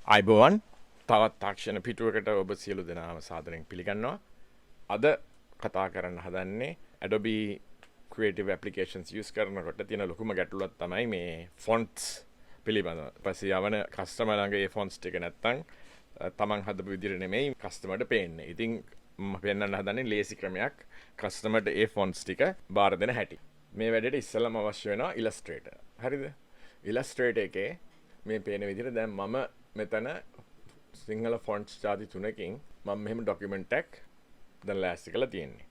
අයිබෝවන් තවත් තාක්ෂණ පිටුවකට ඔබ සියලු දෙනාම සාදරයෙන් පිළිගන්නවා. අද කතා කරන්න හදන්නේ Adobe Creative Applications use කරනකොට තියෙන ලොකුම ගැටලුවක් තමයි මේ fonts පිළිබඳව. පස්සේ යවන කස්ටමර් ළඟ ඒ fonts ටික නැත්තම් තමන් හදපු විදිහට නෙමෙයි කස්ටමර්ට පේන්නේ. ඉතින් මම පෙන්නන්න හදන්නේ ලේසි ක්‍රමයක් කස්ටමර්ට ඒ fonts ටික බාර දෙන හැටි. මේ වැඩේට ඉස්සෙල්ලාම අවශ්‍ය වෙනවා illustrator. හරිද? illustrator එකේ මේ පේන විදිහට දැන් මම මෙතන සිංහල ෆොන්ට්ස් ජාති 3කින් මම මෙහෙම ડોකියුමන්ට් එකක් දැන් ලෑස්ති කරලා තියෙන්නේ.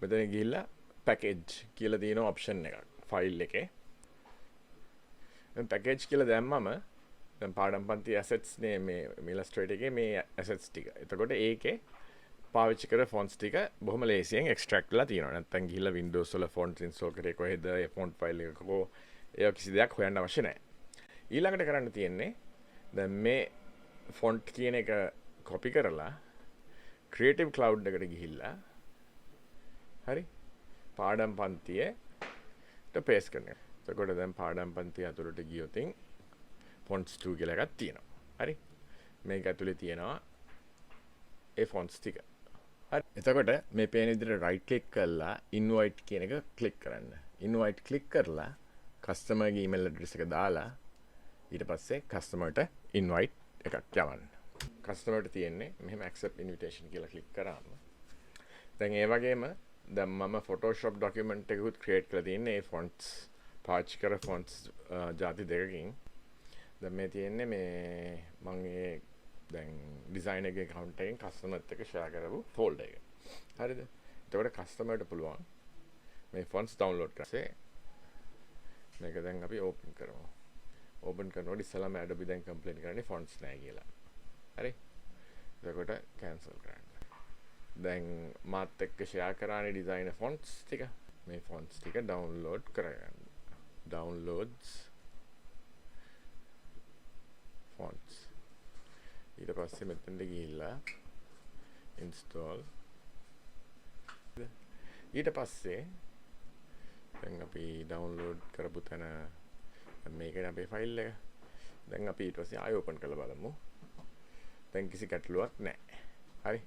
මෙතන ගිහිල්ලා පැකේජ් කියලා තියෙන ඔප්ෂන් එකක් ෆයිල් එකේ. දැන් පැකේජ් කියලා දැම්මම දැන් පාඩම් පන්ති ඇසෙට්ස් නේ මේ ඉලස්ට්‍රේටර් එකේ මේ ඇසෙට්ස් ටික. එතකොට ඒකේ පාවිච්චි කර ෆොන්ට්ස් ටික බොහොම ලේසියෙන් එක්ස්ට්‍රැක්ට් වෙලා තියෙනවා. නැත්තම් ගිහිල්ලා Windows වල ෆොන්ට්ස් ඉන්ස්ටෝල් කරේ කොහෙද ඒ ෆොන්ට් ෆයිල් එක කො ඒ කිසි දෙයක් හොයන්න අවශ්‍ය නැහැ. ඊළඟට කරන්න තියෙන්නේ දැන් මේ ෆොන්ට් කියන එක කොපි කරලා ක්‍රියේටිව් ක්ලවුඩ් එකට ගිහිල්ලා හරි පාඩම් පන්තියට පේස්ට් කරන එක. එතකොට දැන් පාඩම් පන්තිය ඇතුළට ගියොත් ෆොන්ට්ස් 2 කියලා එකක් තියෙනවා. හරි මේක ඇතුලේ තියෙනවා ඒ ෆොන්ට්ස් ටික. හරි එතකොට මේ පේන විදිහට රයිට් ක්ලික් කරලා ඉන්වයිට් කියන එක ක්ලික් කරන්න. ඉන්වයිට් ක්ලික් කරලා කස්ටමර්ගේ ඊමේල් ඇඩ්‍රස් එක දාලා ඊට පස්සේ කස්ටමර්ට ඉන්වයිට් එකක් යවන්න. කස්ටමර්ට තියෙන්නේ මෙහෙම accept invitation කියලා ක්ලික් කරාම දැන් ඒ වගේම දැන් මම Photoshop document එකකුත් create කරලා තියෙන්නේ ඒ fonts පාවිච්චි කර fonts ಜಾති දෙකකින්. දැන් මේ තියෙන්නේ මේ මම ඒ දැන් design එකේ account එකෙන් කස්ටමර්ත් එක්ක share කරපු folder එක. හරිද? එතකොට කස්ටමර්ට පුළුවන් මේ fonts download කරලා මේක දැන් අපි open කරමු. open කරනකොට ඉස්සෙල්ලාම Adobe දැන් complain කරන්නේ fonts නැහැ කියලා. හරි? එතකොට cancel කරන්න. දැන් මාත් එක්ක share කරානේ designer fonts ටික. මේ fonts ටික download කරගන්න. downloads fonts. ඊට පස්සේ මෙතනට ගිහිල්ලා install. ඊට පස්සේ දැන් අපි download කරපු තැන මේකනේ අපේ ෆයිල් එක. දැන් අපි ඊට පස්සේ ආයෙ ඕපන් කරලා බලමු. දැන් කිසි ගැටලුවක් නැහැ. හරි.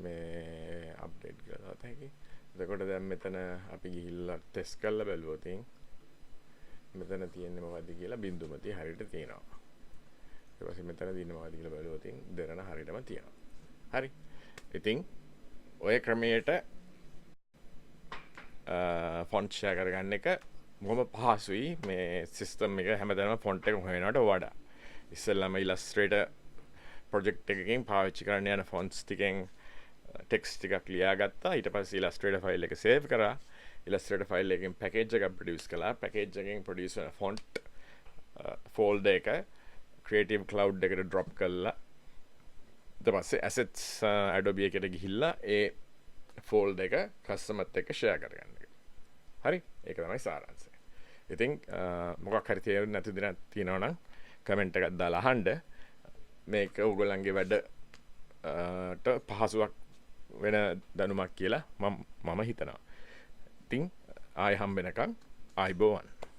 මේ අප්ඩේට් කරලා තියෙකි. එතකොට දැන් මෙතන අපි ගිහිල්ලා ටෙස්ට් කරලා බැලුවොත් මෙතන තියෙන්නේ මොකද්ද කියලා බිඳුමතිය හරියට තියෙනවා. ඊට පස්සේ මෙතන තියෙන්නේ මොකද්ද කියලා බැලුවොත් දෙරණ හරියටම තියෙනවා. හරි. ඉතින් ඔය ක්‍රමයට ෆොන්ට් ෂෙයා කරගන්න එක මොකම පහසුයි මේ සිස්ටම් එක හැමදාම ෆොන්ට් එක හොයනවට වඩා. ඉස්සෙල්ලාම ඉලස්ට්‍රේටර් ප්‍රොජෙක්ට් එකකින් පාවිච්චි කරන්න යන ෆොන්ට්ස් ටිකෙන් ටෙක්ස්ට් ටිකක් ලියාගත්තා. ඊට පස්සේ ඉලස්ට්‍රේටර් ෆයිල් එක සේව් කරා. ඉලස්ට්‍රේටර් ෆයිල් එකෙන් පැකේජ් එකක් ප්‍රොඩියුස් කළා. පැකේජ් එකෙන් ප්‍රොඩියුස් වෙන ෆොන්ට් ෆෝල්ඩර් එක ක්‍රියේටිව් ක්ලවුඩ් එකට ඩ්‍රොප් කළා. ඊට පස්සේ ඇසෙට්ස් Adobe එකට ගිහිල්ලා ඒ ෆෝල්ඩර් එක කස්ටමර්ත් එක්ක ෂෙයා කරගන්න එක. හරි? ඒක තමයි සාරාංශය. ඉතින් මොකක් හරි තේරුම් නැති දෙයක් තියෙනවා නම් කමෙන්ට් එකක් දාලා අහන්න. මේක ඔයගොල්ලන්ගේ වැඩට පහසුවක් වෙන දැනුමක් කියලා මම හිතනවා. ඉතින් ආයෙ හම්බ වෙනකන් ආයිබෝවන්.